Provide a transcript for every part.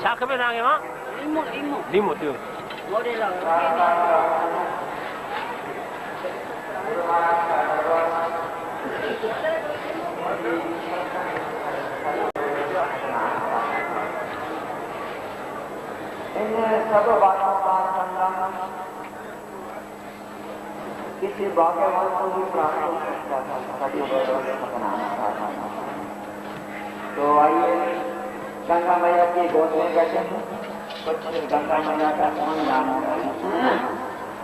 छा खपे तव्हांखे मां? लीमो थियो इन सब बातों का संगम किसी भाग्यवान को भी प्राप्त हो सकता है। तो आइए गंगा मैया की गोद में बैठे हैं, कुछ गंगा मैया का गुणगान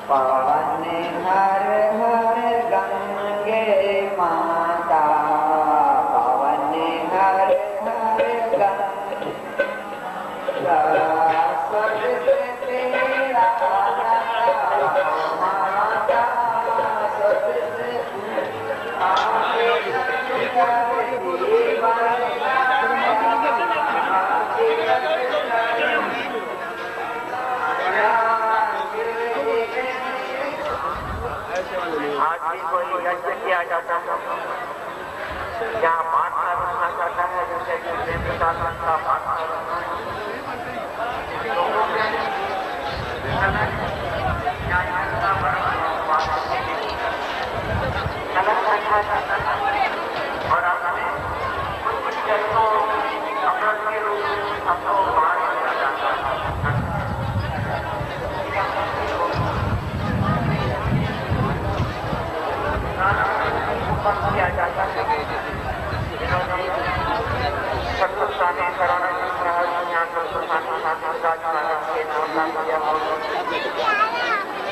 पवन हर हर गंगे माता, पवन हर हर गंगा स्वर्ग से तेरा माता, स्वर्ग से आज भी कोई यज्ञ किया जाता है, यहाँ पाठ करना चाहता है, जैसे कि प्रेम का पाठ करना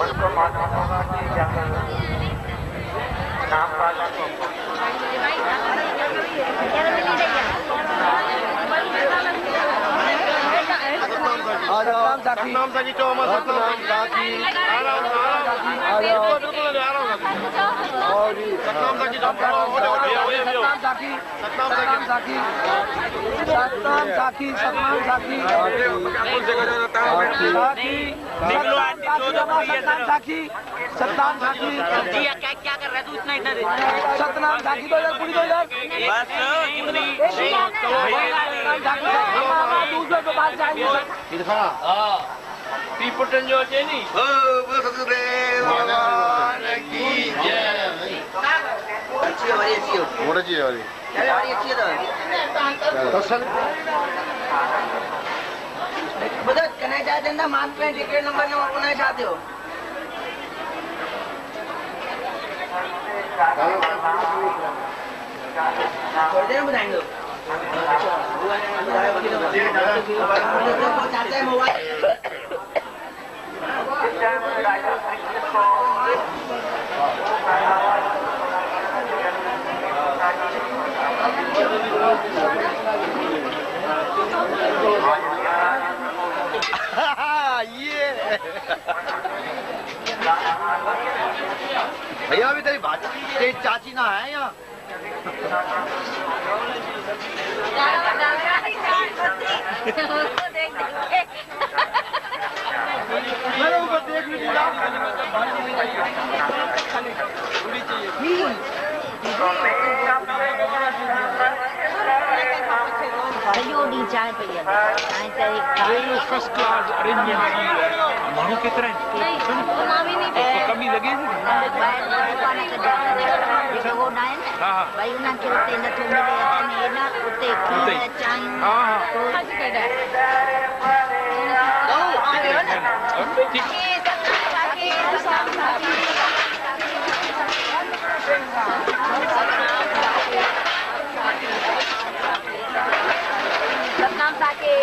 उनको मालूम होगा कि नाम सतनाम साखी चौमा सतनाम साखी सतनाम साखी सतनाम साखी क्या कर रहा है तू इतना इतना दे सतनाम साखी 2000 पूरी 2000 बस दूसरे के पास चाहिए पीपुटन जो है नी अच्छी हमारी अच्छी हो बहुत अच्छी है वाली हमारी अच्छी है बता कहना चाहते हैं ना मान पे टिकट नंबर ने अपना चाहते हो थोड़ी देर में बताएंगे चाहते हैं मोबाइल ये भैया अभी तेरी भाजी तेरी चाची ना है यहाँ मेरे ऊपर देख लीजिए सॼो चाय पई आहे फर्स्ट क्लास अरेंजमेंट माण्हू केतिरा आहिनि कमी लॻे भई उन्हनि खे उते नथो मिले अचनि न उते सतनाम साखी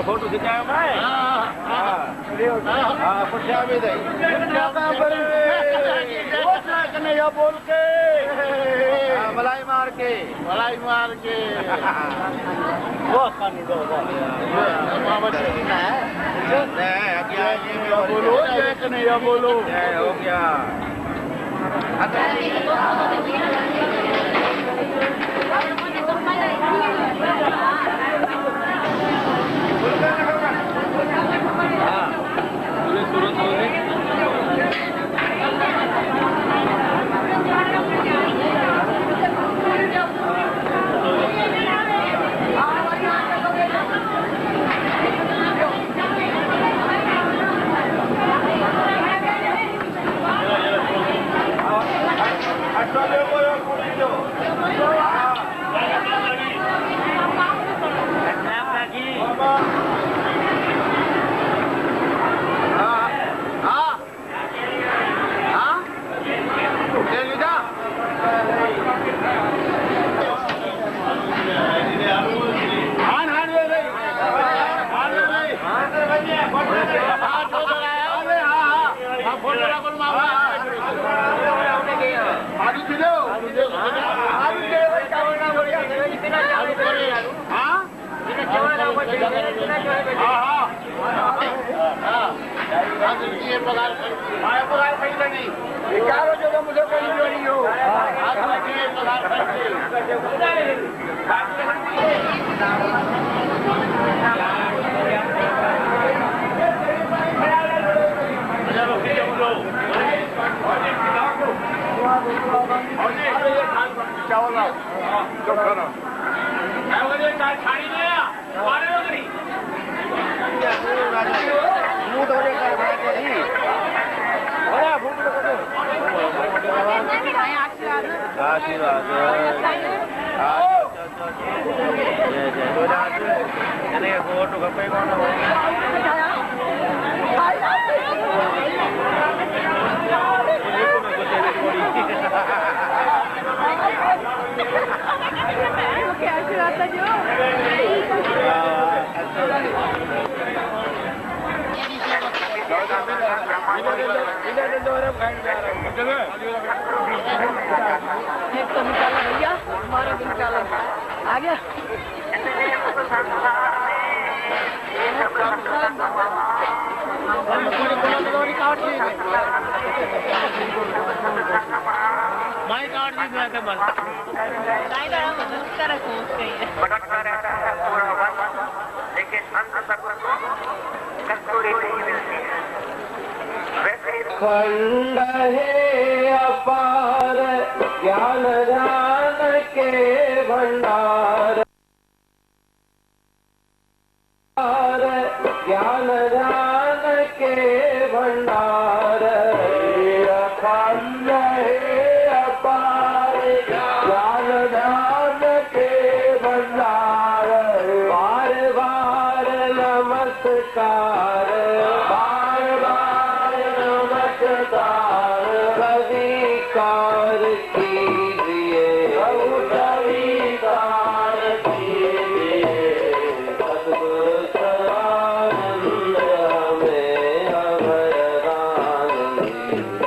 फोटो खिंचायो भाई पुठियां बि अथई कन्हैया बोल के मलाई मार के वो बोलो जय कन्हैया बोलो जय हो गया खंड है अपार ज्ञान ध्यान के भंडार ज्ञान ध्यान के भंडार खंड है अपार ज्ञान ध्यान के भंडार बार बार नमस्कार स्वीकार कीजिए स्वीकार कीजिए सद्गुरु सर्वानंद हमें अभयदान दीजिए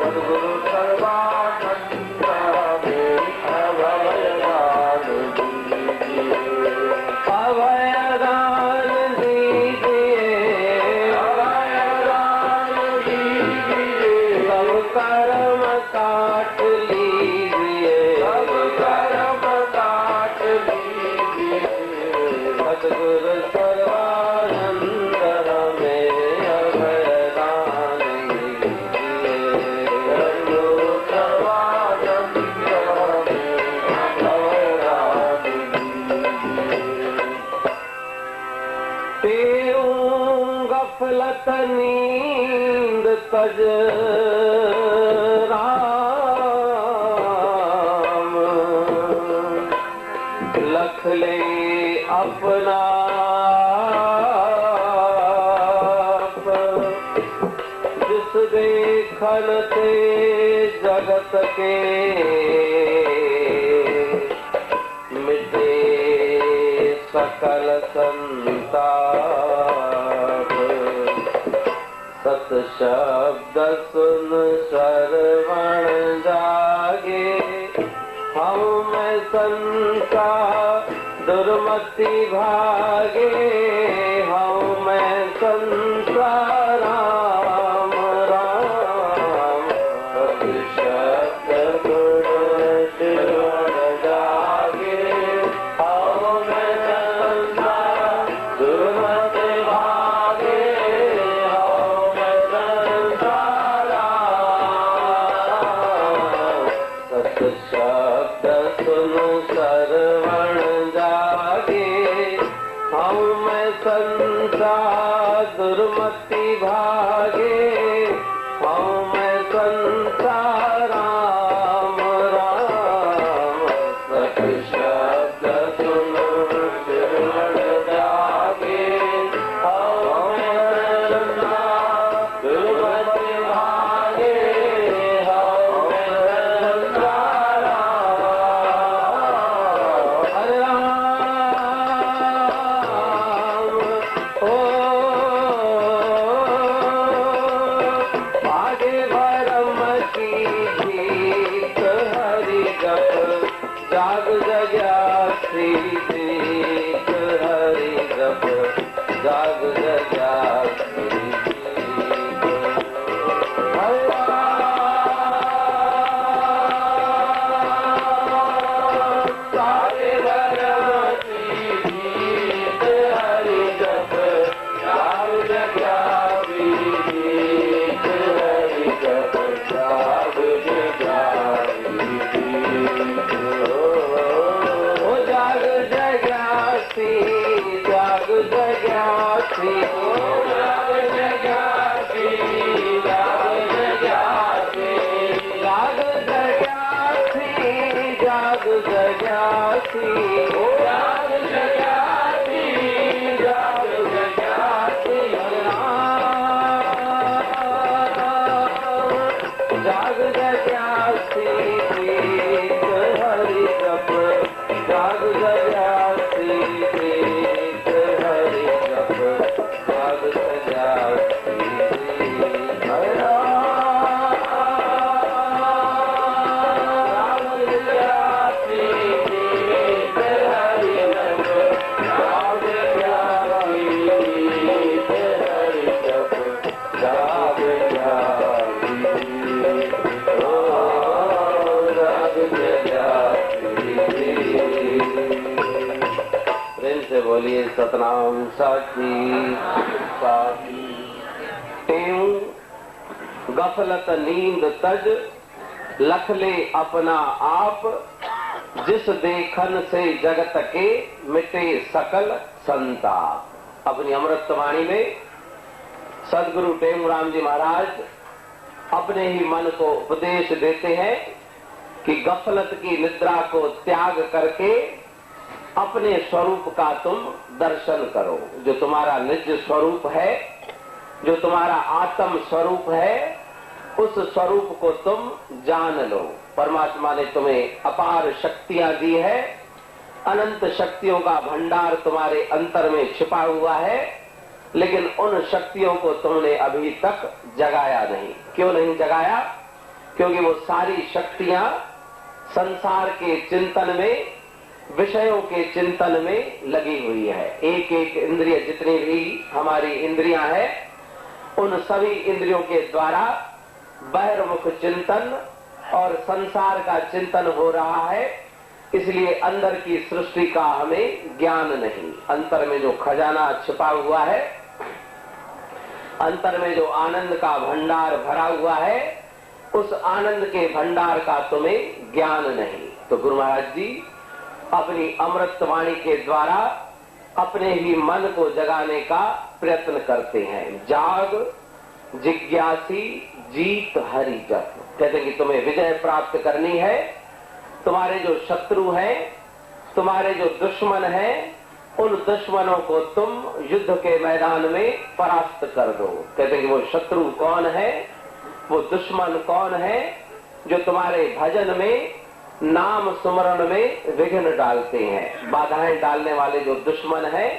सद्गुरु सर्वानंद हमें अभयदान दीजिए अभयदान कर्म काट लीजिए सब कर्म काट लीजिए सद्गुरु सर्वानंद हमें अभयदान दीजिए सद्गुरु सर्वानंद हमें अभयदान दीजिए तेऊं गफलत नींद तज लख ले अपना जिस देखन ते जगत के मिटे सकल संताप सत शब्द सुन शरण हूँ मैं संसार दुर्मति भागे, हूँ मैं संसार राम राम शब्द गुण श्रवण जागे, हूँ मैं संसार दुर्मति भागे, हूँ मैं संसार राम शब्द सुनु श्रवण जागे, हूँ मैं संसार दुर्मति भागे, हूँ मैं संसार राम राम सत्य शब्द सुनु श्रवण जागे, हूँ मैं संसार दुर्मति भागे, हूँ मैं संसार हरे राम ओ आगे भरम की जीत हरि जप जाग जग्यासी जीत हरि जप जाग जग्यासी हरे आगे भरम की जीत हरि जप जाग जग्यासी जीत हरि जप जाग जग्यासी ओ जाग जग्यासी जाग जग्यासी ओ जाग जग्यासी जाग जग्यासी जाग जग्यासी जाग जग्यासी ओ जाग जग्यासी जाग जग्यासी जाग जग्यासी प्रीत हरि जप जाग जग्यासी प्रीत हरि जप जाग जग्यासी हरे राम जाग जग्यासी प्रीत हरि जप जाग जग्यासी प्रीत हरि जप जाग जग्यासी प्रेम से बोलिए सतनाम साखी साखी। तेऊ गफलत नींद तज लख ले अपना आप, जिस देखन से जगत के मिटे सकल संताप। अपनी अमृतवाणी में सदगुरु टेमराम जी महाराज अपने ही मन को उपदेश देते हैं कि गफलत की निद्रा को त्याग करके अपने स्वरूप का तुम दर्शन करो। जो तुम्हारा निज स्वरूप है, जो तुम्हारा आत्म स्वरूप है, उस स्वरूप को तुम जान लो। परमात्मा ने तुम्हें अपार शक्तियां दी है, अनंत शक्तियों का भंडार तुम्हारे अंतर में छिपा हुआ है, लेकिन उन शक्तियों को तुमने अभी तक जगाया नहीं। क्यों नहीं जगाया? क्योंकि वो सारी शक्तियां संसार के चिंतन में, विषयों के चिंतन में लगी हुई है। एक एक इंद्रिय, जितनी भी हमारी इंद्रियां हैं, उन सभी इंद्रियों के द्वारा बहिर्मुख चिंतन और संसार का चिंतन हो रहा है। इसलिए अंदर की सृष्टि का हमें ज्ञान नहीं। अंतर में जो खजाना छिपा हुआ है, अंतर में जो आनंद का भंडार भरा हुआ है, उस आनंद के भंडार का तुम्हें ज्ञान नहीं। तो गुरु महाराज जी अपनी अमृतवाणी के द्वारा अपने ही मन को जगाने का प्रयत्न करते हैं। जाग जिज्ञासी जीत हरि जप। कहते हैं कि तुम्हें विजय प्राप्त करनी है। तुम्हारे जो शत्रु हैं, तुम्हारे जो दुश्मन हैं, उन दुश्मनों को तुम युद्ध के मैदान में परास्त कर दो। कहते हैं कि वो शत्रु कौन है, वो दुश्मन कौन है जो तुम्हारे भजन में, नाम सुमरण में विघ्न डालते हैं। बाधाएं डालने वाले जो दुश्मन हैं,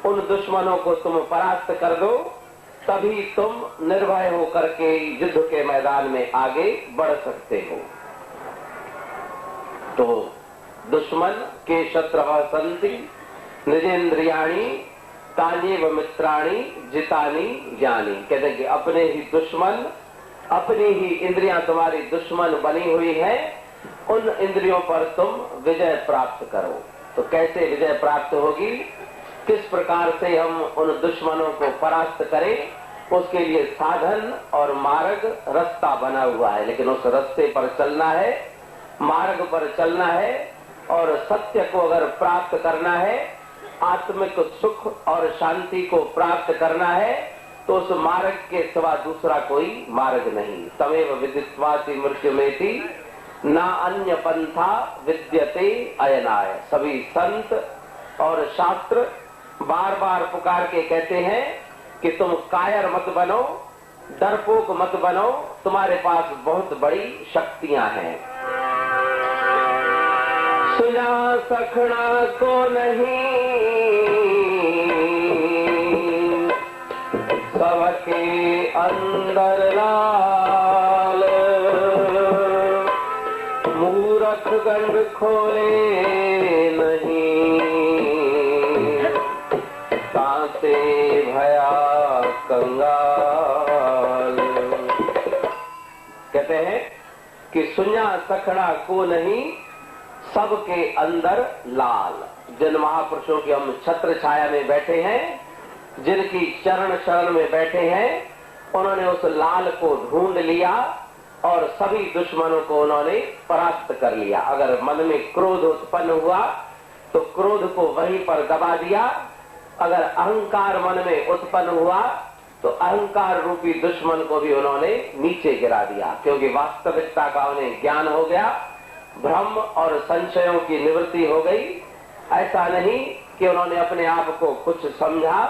उन दुश्मनों को तुम परास्त कर दो, तभी तुम निर्भय होकर के युद्ध के मैदान में आगे बढ़ सकते हो। तो दुश्मन के शत्रवः सन्ति निजेंद्रियाणी तान्येव मित्राणी जितानी ज्ञानी। कहते हैं कि अपने ही दुश्मन, अपनी ही इंद्रियां तुम्हारी दुश्मन बनी हुई है, उन इंद्रियों पर तुम विजय प्राप्त करो। तो कैसे विजय प्राप्त होगी, किस प्रकार से हम उन दुश्मनों को परास्त करें, उसके लिए साधन और मार्ग, रास्ता बना हुआ है। लेकिन उस रास्ते पर चलना है, मार्ग पर चलना है, और सत्य को अगर प्राप्त करना है, आत्मिक सुख और शांति को प्राप्त करना है, तो उस मार्ग के सिवा दूसरा कोई मार्ग नहीं। तमेव विदित्वाति मृत्युमेति ना अन्य पंथा विद्यते अयनाय। सभी संत और शास्त्र बार बार पुकार के कहते हैं कि तुम कायर मत बनो, डरपोक मत बनो, तुम्हारे पास बहुत बड़ी शक्तियां हैं। सुना सखना को नहीं सबके अंदर लाल, मूरख गंड खोले नहीं ताते भया कंगाल। कहते हैं कि सुना सखना को नहीं सबके अंदर लाल। जिन महापुरुषों की हम छत्र छाया में बैठे हैं, जिनकी चरण शरण में बैठे हैं, उन्होंने उस लाल को ढूंढ लिया और सभी दुश्मनों को उन्होंने परास्त कर लिया। अगर मन में क्रोध उत्पन्न हुआ तो क्रोध को वहीं पर दबा दिया। अगर अहंकार मन में उत्पन्न हुआ तो अहंकार रूपी दुश्मन को भी उन्होंने नीचे गिरा दिया, क्योंकि वास्तविकता का उन्हें ज्ञान हो गया, भ्रम और संशयों की निवृत्ति हो गई। ऐसा नहीं कि उन्होंने अपने आप को कुछ समझा,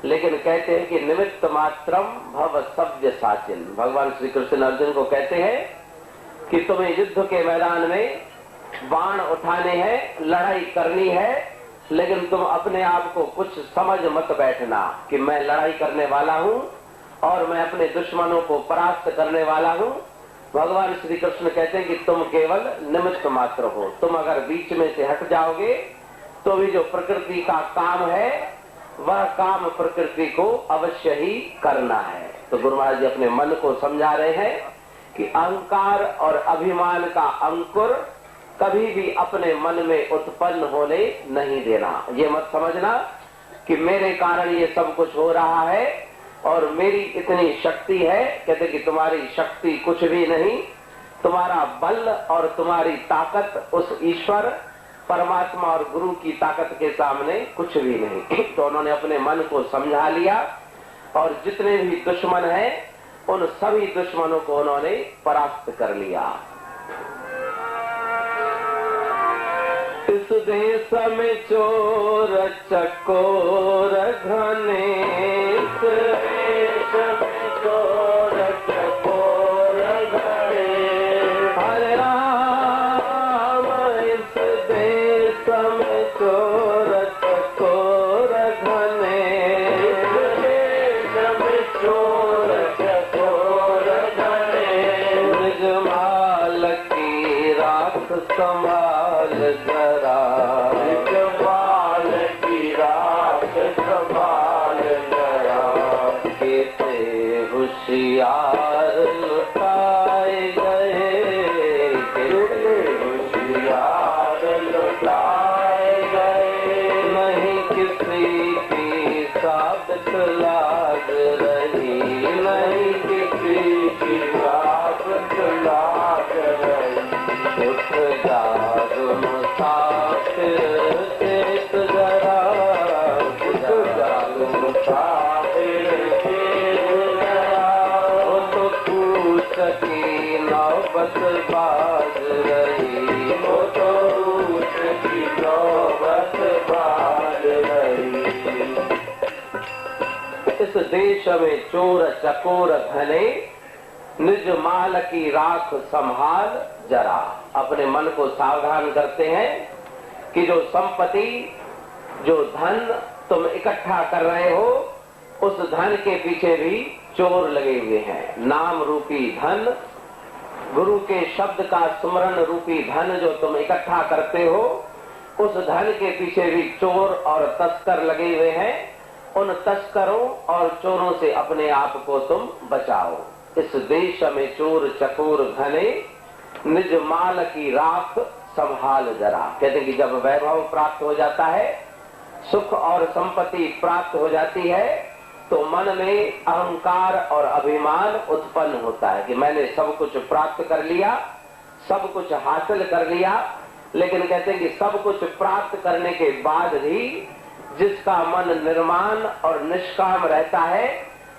लेकिन कहते हैं कि निमित्त मात्रम भव सव्य साचिन। भगवान श्री कृष्ण अर्जुन को कहते हैं कि तुम्हें युद्ध के मैदान में बाण उठाने हैं, लड़ाई करनी है, लेकिन तुम अपने आप को कुछ समझ मत बैठना कि मैं लड़ाई करने वाला हूं और मैं अपने दुश्मनों को परास्त करने वाला हूं। भगवान श्री कृष्ण कहते हैं कि तुम केवल निमित्त मात्र हो। तुम अगर बीच में से हट जाओगे तो भी जो प्रकृति का काम है वह काम प्रकृति को अवश्य ही करना है। तो गुरु महाराज जी अपने मन को समझा रहे हैं कि अहंकार और अभिमान का अंकुर कभी भी अपने मन में उत्पन्न होने नहीं देना। ये मत समझना कि मेरे कारण ये सब कुछ हो रहा है और मेरी इतनी शक्ति है। कहते कि तुम्हारी शक्ति कुछ भी नहीं, तुम्हारा बल और तुम्हारी ताकत उस ईश्वर परमात्मा और गुरु की ताकत के सामने कुछ भी नहीं। तो उन्होंने अपने मन को समझा लिया और जितने भी दुश्मन हैं उन सभी दुश्मनों को उन्होंने परास्त कर लिया। इस देश में चोर चकोर घने, इस देश में चोर चकोर घने, हरे राम इस देश में चोर चकोर घने, इस देश में चोर चकोर घने, निज माल की राख संभाल जरा, निज माल की राख संभाल जरा, कैसे होशियार लुटाए गए, कैसे होशियार लुटाए गए, नहीं किसी की साबित लाज रही, नहीं किसी की साबित लाज रही, उठ जाग मुसाफिर चेत जरा, उठ जाग मुसाफिर चेत जरा, वो तो पूछ की नौबत बाज रही, वो तो पूछ की नौबत बाज रही। इस देश में चोर चकोर घने, निज माल की राख संभाल जरा। अपने मन को सावधान करते हैं कि जो संपत्ति, जो धन तुम इकट्ठा कर रहे हो, उस धन के पीछे भी चोर लगे हुए हैं। नाम रूपी धन गुरु के शब्द का सुमरण रूपी धन जो तुम इकट्ठा करते हो, उस धन के पीछे भी चोर और तस्कर लगे हुए हैं। उन तस्करों और चोरों से अपने आप को तुम बचाओ। इस देश में चोर चकोर घने, निज माल की राख संभाल जरा। कहते हैं कि जब वैभव प्राप्त हो जाता है, सुख और संपत्ति प्राप्त हो जाती है, तो मन में अहंकार और अभिमान उत्पन्न होता है कि मैंने सब कुछ प्राप्त कर लिया, सब कुछ हासिल कर लिया। लेकिन कहते हैं कि सब कुछ प्राप्त करने के बाद भी जिसका मन निर्माण और निष्काम रहता है,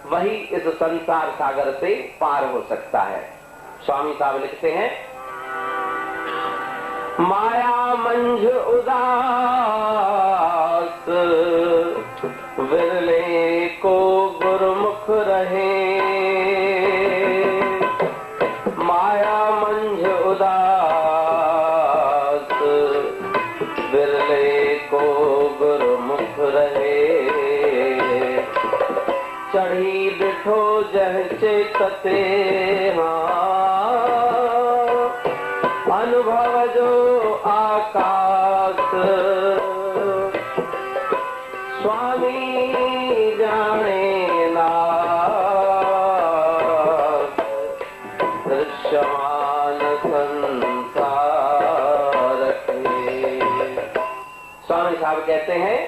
वही इस संसार सागर से पार हो सकता है। स्वामी साहब लिखते हैं, माया मंझ उदास विरले को गुरमुख रहे। माया मंझ उदास विरले को गुरमुख रहे। चढ़ी बिठो जह चेतते अनुभव जो आकाश। स्वामी जाने ना दृश्यमान संसार के। स्वामी साहब कहते हैं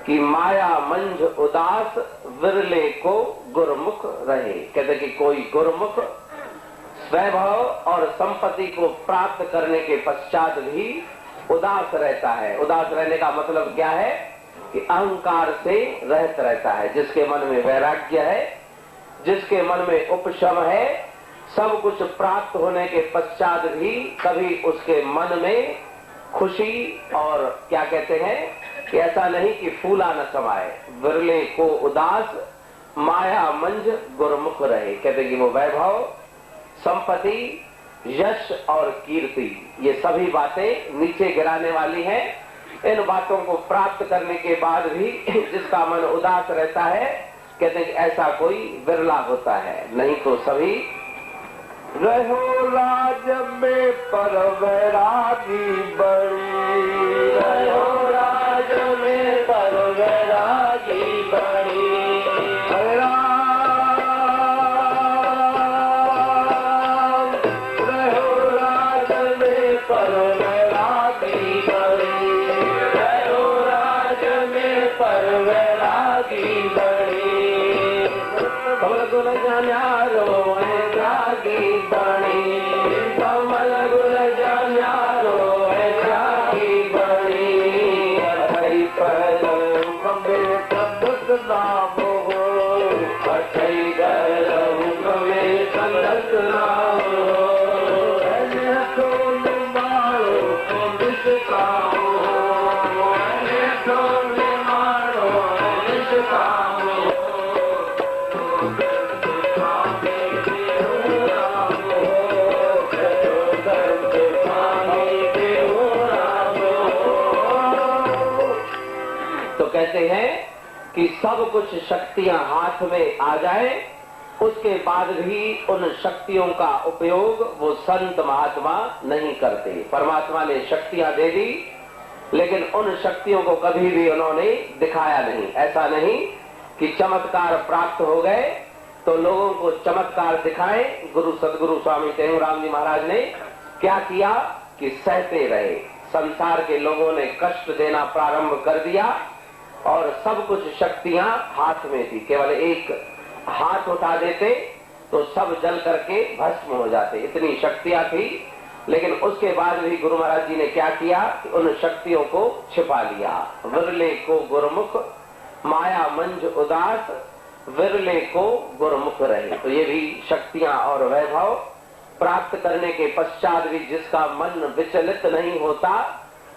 कि माया मंझ उदास विरले को गुरमुख रहे। कहते कि कोई गुरमुख वैभव और संपत्ति को प्राप्त करने के पश्चात भी उदास रहता है। उदास रहने का मतलब क्या है कि अहंकार से रहित रहता है। जिसके मन में वैराग्य है, जिसके मन में उपशम है, सब कुछ प्राप्त होने के पश्चात भी कभी उसके मन में खुशी और क्या कहते हैं कि ऐसा नहीं कि फूला न समाये। विरले को उदास माया मंझ गुरमुख रहे। कहते कि वो वैभव, संपत्ति, यश और कीर्ति, ये सभी बातें नीचे गिराने वाली हैं। इन बातों को प्राप्त करने के बाद भी जिसका मन उदास रहता है, कहते हैं कि ऐसा कोई विरला होता है। नहीं तो सभी रहो राज में पर वैरागी बड़ी। रहो राज में पर वैरागी बड़ी। कहते हैं कि सब कुछ शक्तियां हाथ में आ जाए, उसके बाद भी उन शक्तियों का उपयोग वो संत महात्मा नहीं करते। परमात्मा ने शक्तियां दे दी, लेकिन उन शक्तियों को कभी भी उन्होंने दिखाया नहीं। ऐसा नहीं कि चमत्कार प्राप्त हो गए तो लोगों को चमत्कार दिखाएं। गुरु सदगुरु स्वामी टेहूराम जी महाराज ने क्या किया कि सहते रहे। संसार के लोगों ने कष्ट देना प्रारंभ कर दिया और सब कुछ शक्तियां हाथ में थी। केवल एक हाथ उठा देते तो सब जल करके भस्म हो जाते, इतनी शक्तियां थी। लेकिन उसके बाद भी गुरु महाराज जी ने क्या किया कि उन शक्तियों को छिपा लिया। विरले को गुरमुख माया मंझ उदास विरले को गुरमुख रहे। तो ये भी शक्तियां और वैभव प्राप्त करने के पश्चात भी जिसका मन विचलित नहीं होता,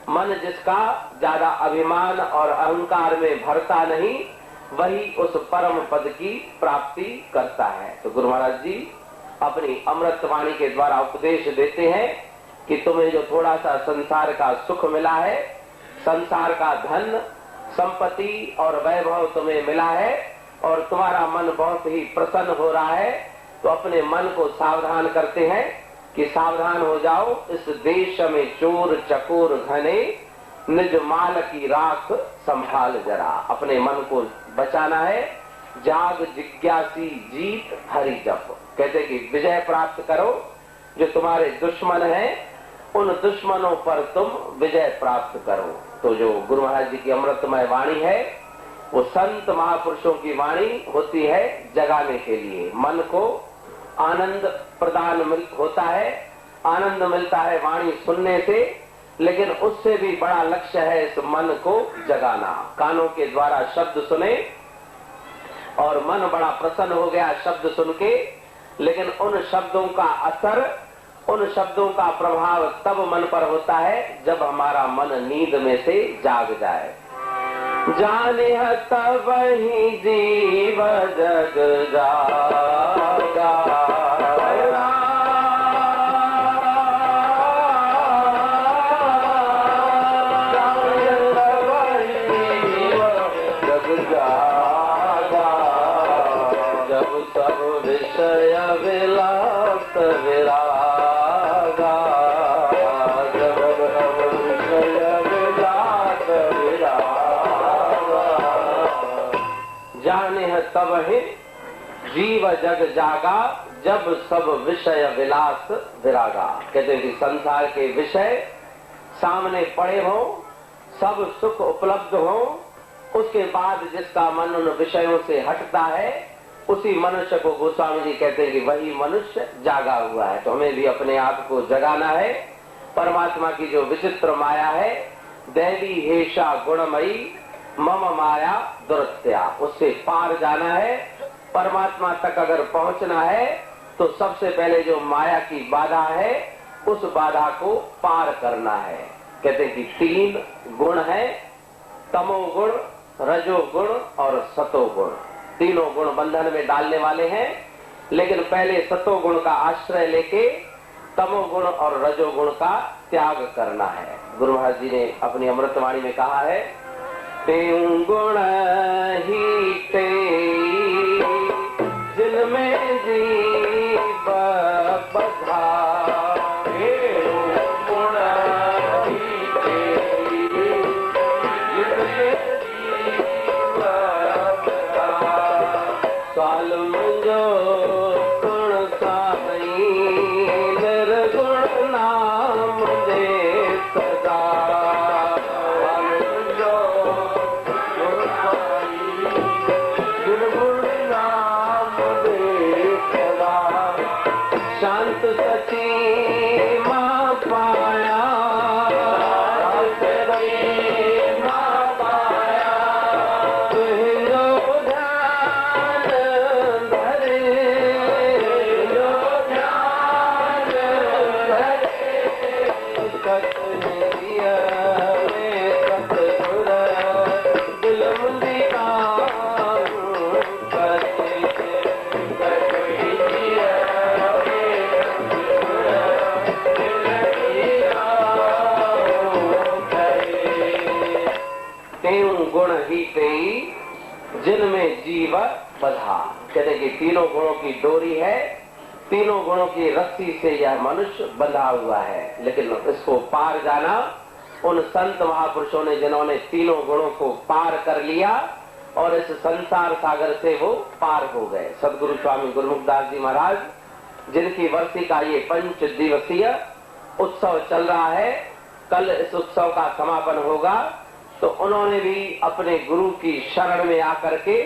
मन जिसका ज्यादा अभिमान और अहंकार में भरता नहीं, वही उस परम पद की प्राप्ति करता है। तो गुरु महाराज जी अपनी अमृत वाणी के द्वारा उपदेश देते हैं कि तुम्हें जो थोड़ा सा संसार का सुख मिला है, संसार का धन संपत्ति और वैभव तुम्हें मिला है और तुम्हारा मन बहुत ही प्रसन्न हो रहा है, तो अपने मन को सावधान करते हैं कि सावधान हो जाओ, इस देश में चोर चकोर घने, निज माल की राख संभाल जरा। अपने मन को बचाना है। जाग जिज्ञासी जीत हरि जप। कहते कि विजय प्राप्त करो, जो तुम्हारे दुश्मन हैं उन दुश्मनों पर तुम विजय प्राप्त करो। तो जो गुरु महाराज जी की अमृतमय वाणी है वो संत महापुरुषों की वाणी होती है जगाने के लिए। मन को आनंद प्रदान होता है, आनंद मिलता है वाणी सुनने से, लेकिन उससे भी बड़ा लक्ष्य है इस मन को जगाना। कानों के द्वारा शब्द सुने और मन बड़ा प्रसन्न हो गया शब्द सुन के, लेकिन उन शब्दों का असर, उन शब्दों का प्रभाव तब मन पर होता है जब हमारा मन नींद में से जाग जाए। जाने तब ही जीव जग जागा, जब सब विषय विलास विरागा, जब विषय विलास विरागा। जाने तब ही जीव जग जागा, जब सब विषय विलास विरागा। कहते हैं कि संसार के विषय सामने पड़े हो, सब सुख उपलब्ध हो, उसके बाद जिसका मन उन विषयों से हटता है उसी मनुष्य को गोस्वामी जी कहते हैं कि वही मनुष्य जागा हुआ है। तो हमें भी अपने आप को जगाना है। परमात्मा की जो विचित्र माया है, दैवी हेषा गुणमयी मम माया दुरत्या, उससे पार जाना है। परमात्मा तक अगर पहुंचना है तो सबसे पहले जो माया की बाधा है उस बाधा को पार करना है। कहते हैं कि 3 गुण है, तमोगुण, रजोगुण और सतोगुण। तीनों गुण बंधन में डालने वाले हैं, लेकिन पहले सतोगुण का आश्रय लेके तमोगुण और रजोगुण का त्याग करना है। गुरु महाराज जी ने अपनी अमृतवाणी में कहा है, तें गुण ही ते जिनमें जीव बधा, गुण ही ते जिनमें जीव बधा, साल मुझो गुण साई निर्गुण नाम दे सदा, शांत सची मां पाया, मां पाया, तुझो ध्यान धरे, तुझो ध्यान धरे, सतनिय में सतगुर दिल मुंदी काम करे, गुण ही तेई जिनमें जीव बधा। कहते कि तीनों गुणों की डोरी है, तीनों गुणों की रस्सी से यह मनुष्य बंधा हुआ है, लेकिन इसको पार जाना उन संत महापुरुषों ने जिन्होंने तीनों गुणों को पार कर लिया और इस संसार सागर से वो पार हो गए। सदगुरु स्वामी गुरुमुखदास जी महाराज, जिनकी वर्षी का ये 5 दिवसीय उत्सव चल रहा है, कल इस उत्सव का समापन होगा, तो उन्होंने भी अपने गुरु की शरण में आकर के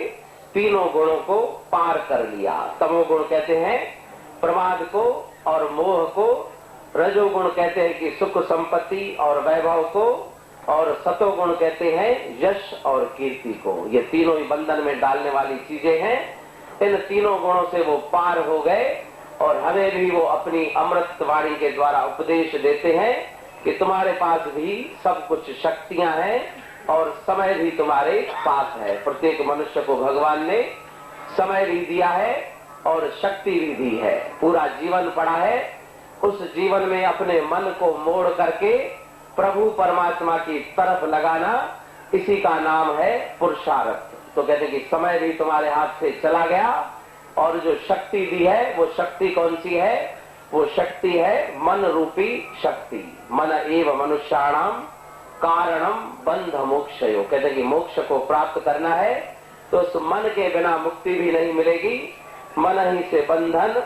तीनों गुणों को पार कर लिया। तमोगुण कहते हैं प्रमाद को और मोह को, रजोगुण कहते हैं कि सुख संपत्ति और वैभव को, और सतोगुण कहते हैं यश और कीर्ति को। ये तीनों ही बंधन में डालने वाली चीजें हैं। इन तीनों गुणों से वो पार हो गए और हमें भी वो अपनी अमृत वाणी के द्वारा उपदेश देते हैं कि तुम्हारे पास भी सब कुछ शक्तियां हैं और समय भी तुम्हारे पास है। प्रत्येक मनुष्य को भगवान ने समय भी दिया है और शक्ति भी दी है। पूरा जीवन पड़ा है, उस जीवन में अपने मन को मोड़ करके प्रभु परमात्मा की तरफ लगाना, इसी का नाम है पुरुषार्थ। तो कहते कि समय भी तुम्हारे हाथ से चला गया और जो शक्ति दी है वो शक्ति कौन सी है? वो शक्ति है मन रूपी शक्ति। मन एव मनुष्याणाम कारणम बंध मोक्षयो। कहते हैं कि मोक्ष को प्राप्त करना है तो उस मन के बिना मुक्ति भी नहीं मिलेगी। मन ही से बंधन,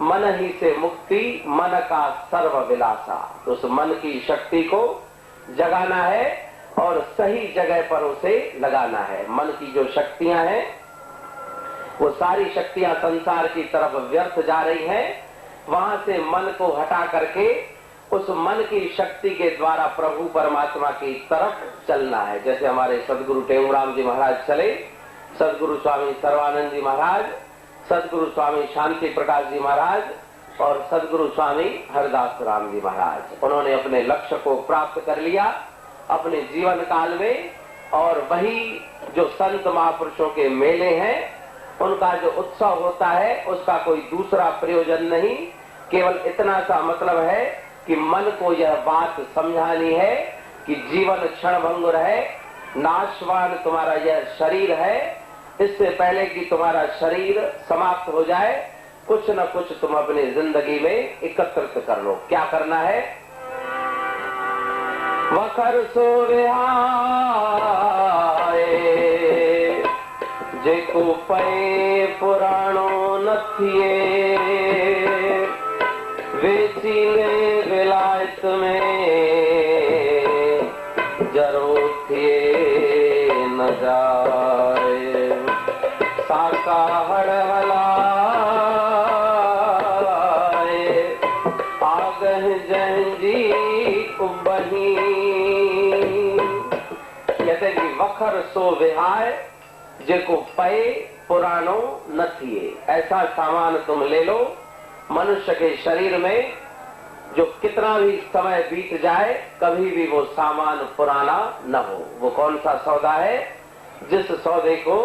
मन ही से मुक्ति, मन का सर्व विलासा। तो उस मन की शक्ति को जगाना है और सही जगह पर उसे लगाना है। मन की जो शक्तियां हैं वो सारी शक्तियां संसार की तरफ व्यर्थ जा रही हैं। वहां से मन को हटा करके उस मन की शक्ति के द्वारा प्रभु परमात्मा की तरफ चलना है। जैसे हमारे सदगुरु टेऊराम जी महाराज चले, सदगुरु स्वामी सर्वानंद जी महाराज, सदगुरु स्वामी शांति प्रकाश जी महाराज और सदगुरु स्वामी हरदास राम जी महाराज। उन्होंने अपने लक्ष्य को प्राप्त कर लिया अपने जीवन काल में। और वही जो संत महापुरुषों के मेले हैं, उनका जो उत्सव होता है उसका कोई दूसरा प्रयोजन नहीं, केवल इतना सा मतलब है कि मन को यह बात समझानी है कि जीवन क्षणभंगुर है, नाशवान तुम्हारा यह शरीर है। इससे पहले कि तुम्हारा शरीर समाप्त हो जाए, कुछ न कुछ तुम अपनी जिंदगी में एकत्रित कर लो। क्या करना है? वखर सो जेको पए पुराणो न थिए, वेचीले विलायत में जरो थिए न जाए। साका हड़ हलाए आगह जंजी उबही। कहते कि वखर सो विहाय जेको पए पुराणो न थिए। ऐसा सामान तुम ले लो, मनुष्य के शरीर में जो कितना भी समय बीत जाए कभी भी वो सामान पुराना न हो। वो कौन सा सौदा है? जिस सौदे को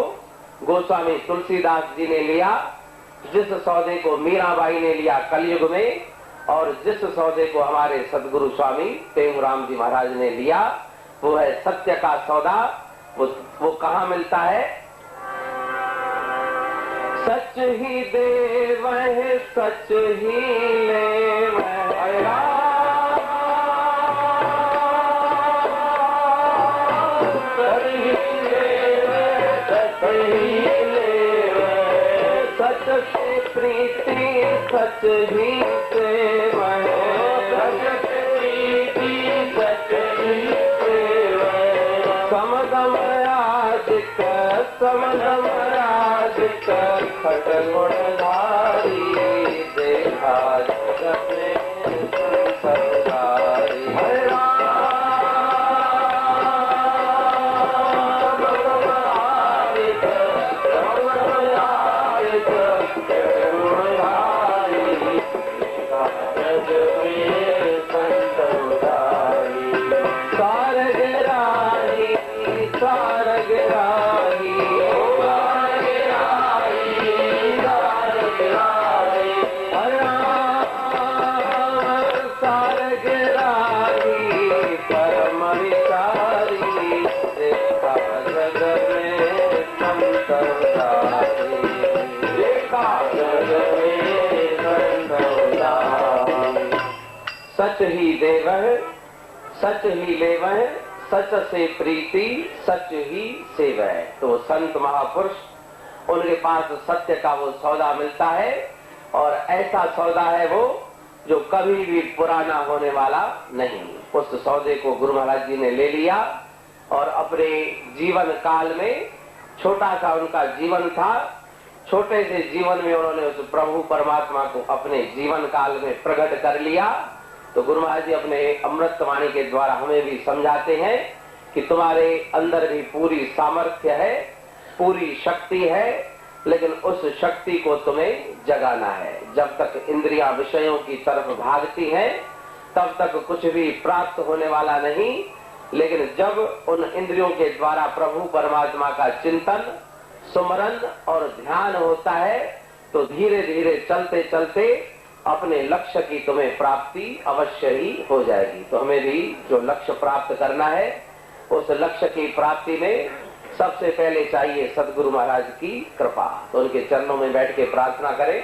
गोस्वामी तुलसीदास जी ने लिया, जिस सौदे को मीराबाई ने लिया कलयुग में, और जिस सौदे को हमारे सदगुरु स्वामी टेऊराम जी महाराज ने लिया, वो है सत्य का सौदा। वो कहाँ मिलता है? सच ही दे वह सच ही ले वह। सच से प्रीति सच ही से वह। सच से प्रीति सच ही से वह। समदम आदिक समदम आदिक खट गुणधारी देखा जगत में संसारी। सच ही देवह सच ही लेवह सच से प्रीति सच ही सेवह। तो संत महापुरुष उनके पास सत्य का वो सौदा मिलता है, और ऐसा सौदा है वो जो कभी भी पुराना होने वाला नहीं। उस सौदे को गुरु महाराज जी ने ले लिया और अपने जीवन काल में, छोटा सा उनका जीवन था, छोटे से जीवन में उन्होंने उस प्रभु परमात्मा को अपने जीवन काल में प्रकट कर लिया। तो गुरु महाराज जी अपने अमृतवाणी के द्वारा हमें भी समझाते हैं कि तुम्हारे अंदर भी पूरी सामर्थ्य है, पूरी शक्ति है, लेकिन उस शक्ति को तुम्हें जगाना है। जब तक इंद्रियां विषयों की तरफ भागती हैं तब तक कुछ भी प्राप्त होने वाला नहीं, लेकिन जब उन इंद्रियों के द्वारा प्रभु परमात्मा का चिंतन, सुमरन और ध्यान होता है तो धीरे धीरे चलते चलते अपने लक्ष्य की तुम्हें प्राप्ति अवश्य ही हो जाएगी। तो हमें भी जो लक्ष्य प्राप्त करना है, उस लक्ष्य की प्राप्ति में सबसे पहले चाहिए सदगुरु महाराज की कृपा। तो उनके चरणों में बैठ के प्रार्थना करें।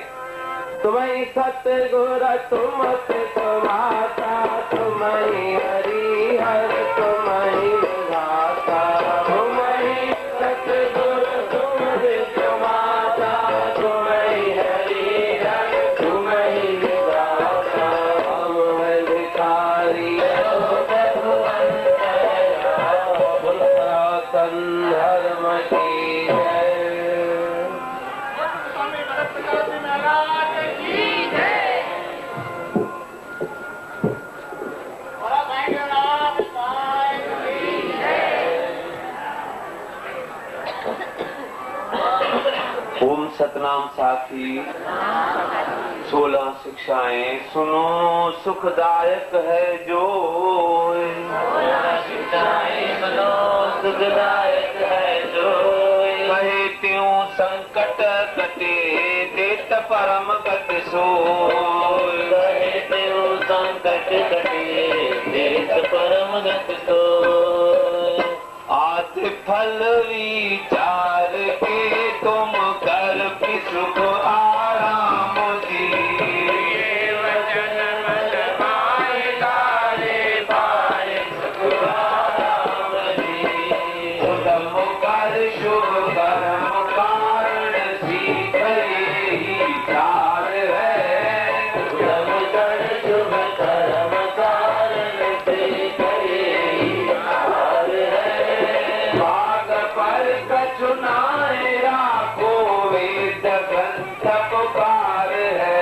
तुम्हें सतगुर तुम माता, तुम्हें हरि हर तुम्हें विधाता, तुम्हें सतगुर तुम माता, तुम्हें हरि हर तुम्हें विधाता। हम भिखारी सनातन धर्म की जय। ओम सतनाम साखी 16 शिक्षाएं सुनो सुखदायक है जो, सुनो सुखदायक है जो, कहे त्यों संकट कटे देत परम गति सो, कहे त्यों संकट कटे देत परम गति सो। आदि फल विचार के तुम कर भी सुख आराम दिए, वचन मन माय तारे पाए सुख आराम दिए। उदम कर शुभ कर्म कारण सीख ही चार है, उदम कर शुभ कर्म कारण सीख ही चार है। भाग पर कछुनाए राखो वेद ग्रंथ पुकार है,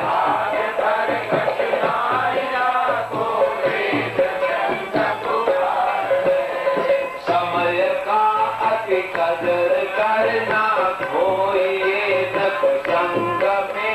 भाग पर कछुनाए राखो वेद ग्रंथ पुकार है। समय का अति कदर करना कोई न संग में